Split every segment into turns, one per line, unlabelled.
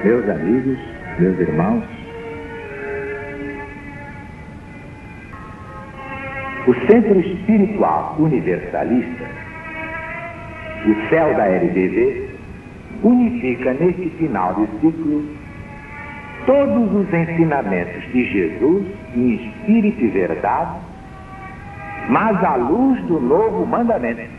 Meus amigos, meus irmãos, o Centro Espiritual Universalista, o CEL da LBV, unifica neste final de ciclo todos os ensinamentos de Jesus em espírito e verdade, mas à luz do novo mandamento.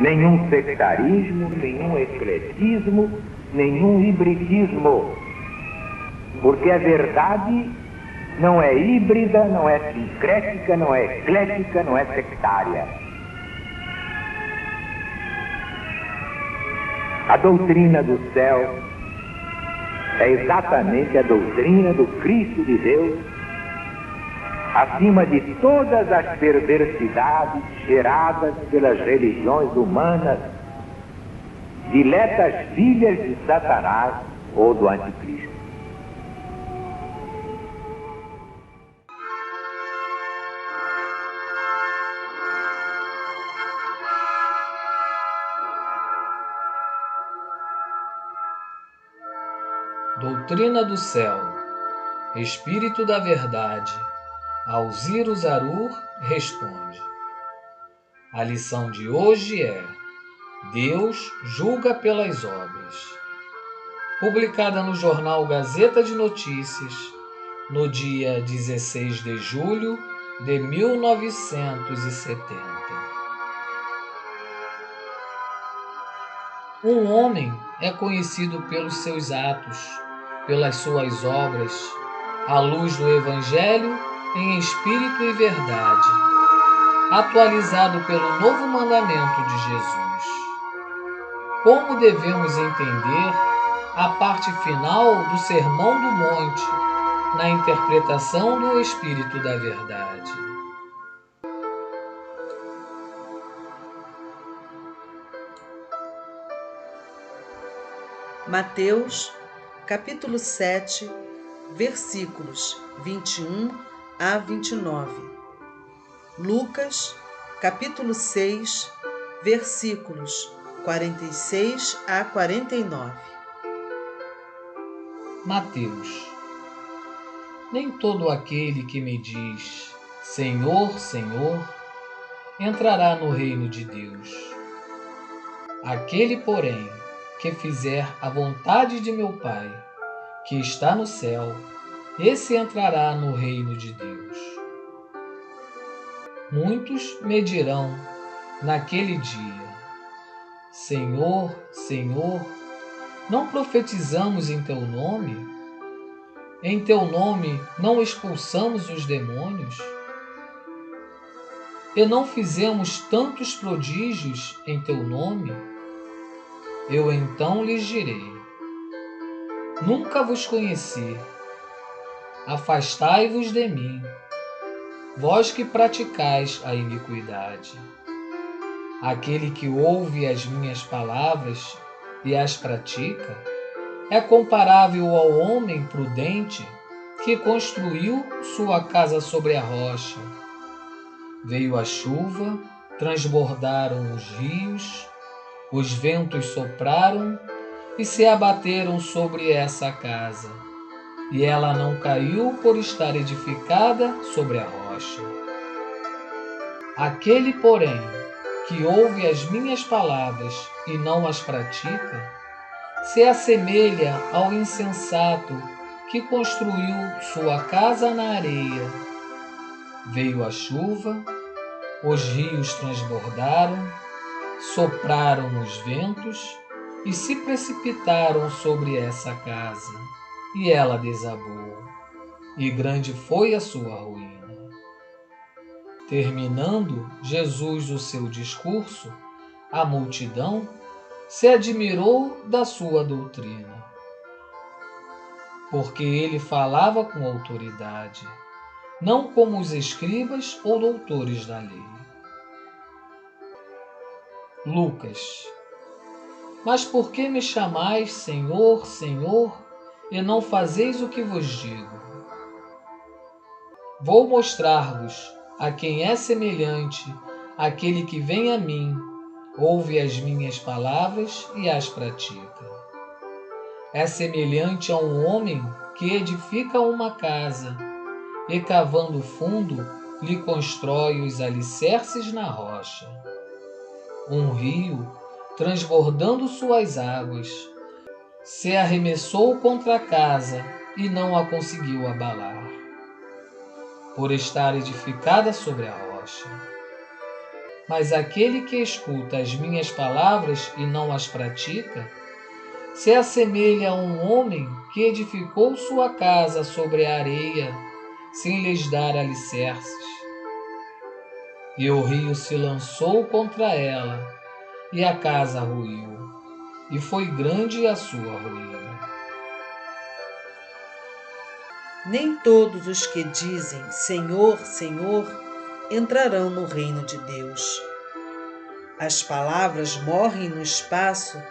Nenhum sectarismo, nenhum ecletismo, nenhum hibridismo, porque a verdade não é híbrida, não é sincrética, não é eclética, não é sectária. A doutrina do céu é exatamente a doutrina do Cristo de Deus, acima de todas as perversidades geradas pelas religiões humanas, diletas filhas de Satanás ou do Anticristo.
Doutrina do Céu, Espírito da Verdade, Alziro Zarur responde. A lição de hoje é: Deus julga pelas obras. Publicada no jornal Gazeta de Notícias, no dia 16 de julho de 1970. Um homem é conhecido pelos seus atos, pelas suas obras, à luz do Evangelho em espírito e verdade, atualizado pelo novo mandamento de Jesus. Como devemos entender a parte final do Sermão do Monte na interpretação do Espírito da Verdade?
Mateus, capítulo 7, versículos 21 a 29. Lucas, capítulo 6, versículos 46 a 49.
Mateus. Nem todo aquele que me diz Senhor, Senhor, entrará no reino de Deus. Aquele, porém, que fizer a vontade de meu Pai, que está no céu, esse entrará no reino de Deus. Muitos me dirão naquele dia: Senhor, Senhor, não profetizamos em teu nome? Em teu nome não expulsamos os demônios? E não fizemos tantos prodígios em teu nome? Eu então lhes direi: nunca vos conheci. Afastai-vos de mim, vós que praticais a iniquidade. Aquele que ouve as minhas palavras e as pratica é comparável ao homem prudente que construiu sua casa sobre a rocha. Veio a chuva, transbordaram os rios, os ventos sopraram e se abateram sobre essa casa, e ela não caiu por estar edificada sobre a rocha. Aquele, porém, que ouve as minhas palavras e não as pratica, se assemelha ao insensato que construiu sua casa na areia. Veio a chuva, os rios transbordaram, sopraram os ventos e se precipitaram sobre essa casa, e ela desabou, e grande foi a sua ruína. Terminando Jesus o seu discurso, a multidão se admirou da sua doutrina, porque ele falava com autoridade, não como os escribas ou doutores da lei. Lucas. Mas por que me chamais Senhor, Senhor, e não fazeis o que vos digo? Vou mostrar-vos a quem é semelhante aquele que vem a mim, ouve as minhas palavras e as pratica. é semelhante a um homem que edifica uma casa e, cavando fundo, lhe constrói os alicerces na rocha. Um rio, transbordando suas águas, se arremessou contra a casa e não a conseguiu abalar, por estar edificada sobre a rocha. Mas aquele que escuta as minhas palavras e não as pratica, se assemelha a um homem que edificou sua casa sobre a areia, sem lhes dar alicerces. E o rio se lançou contra ela, e a casa ruiu, e foi grande a sua ruína.
Nem todos os que dizem Senhor, Senhor entrarão no reino de Deus. As palavras morrem no espaço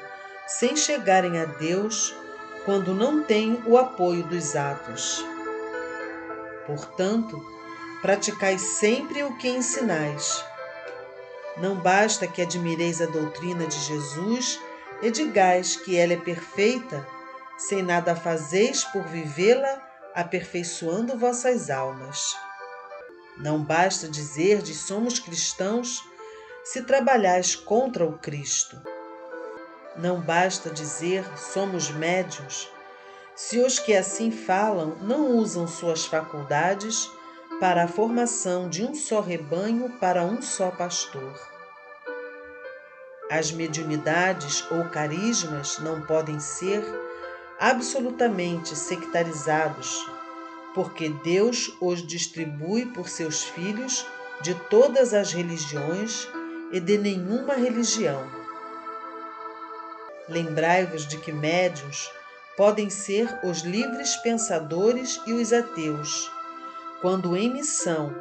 sem chegarem a Deus quando não têm o apoio dos atos. Portanto, praticai sempre o que ensinais. Não basta que admireis a doutrina de Jesus e digais que ela é perfeita, sem nada fazeis por vivê-la, aperfeiçoando vossas almas. Não basta dizerdes somos cristãos se trabalhais contra o Cristo. Não basta dizer somos médiuns se os que assim falam não usam suas faculdades para a formação de um só rebanho para um só pastor. As mediunidades ou carismas não podem ser absolutamente sectarizados, porque Deus os distribui por seus filhos de todas as religiões e de nenhuma religião. Lembrai-vos de que médiuns podem ser os livres pensadores e os ateus, quando em missão,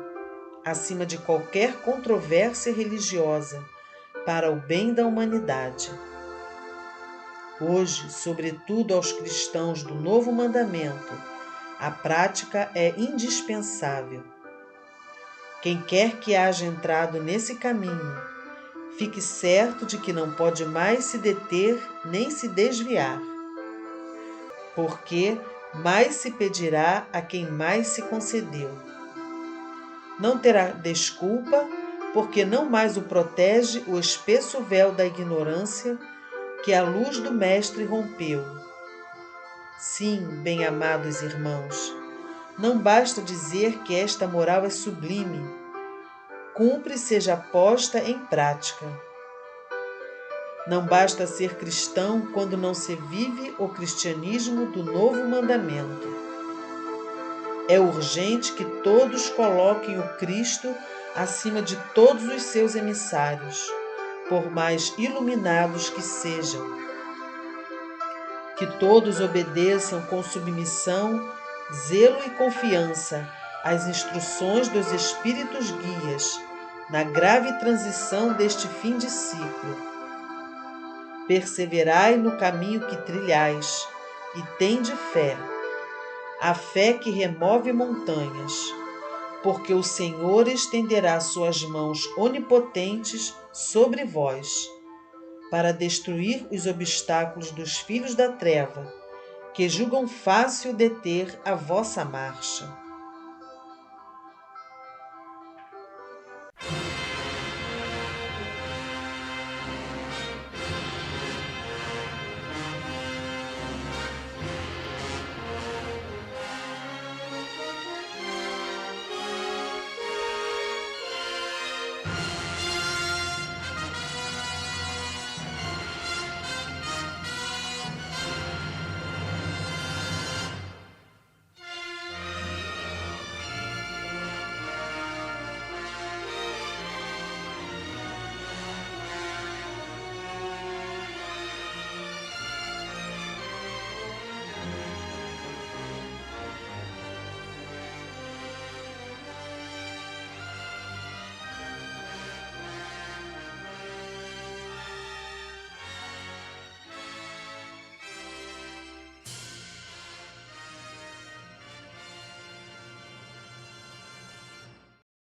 acima de qualquer controvérsia religiosa, para o bem da humanidade. Hoje, sobretudo aos cristãos do Novo Mandamento, a prática é indispensável. Quem quer que haja entrado nesse caminho, fique certo de que não pode mais se deter nem se desviar, porque mais se pedirá a quem mais se concedeu. Não terá desculpa, porque não mais o protege o espesso véu da ignorância que a luz do Mestre rompeu. Sim, bem-amados irmãos, não basta dizer que esta moral é sublime, cumpre seja posta em prática. Não basta ser cristão quando não se vive o cristianismo do Novo Mandamento. É urgente que todos coloquem o Cristo acima de todos os seus emissários, por mais iluminados que sejam. Que todos obedeçam com submissão, zelo e confiança às instruções dos Espíritos guias, na grave transição deste fim de ciclo. Perseverai no caminho que trilhais, e tende fé, a fé que remove montanhas, porque o Senhor estenderá suas mãos onipotentes sobre vós, para destruir os obstáculos dos filhos da treva, que julgam fácil deter a vossa marcha.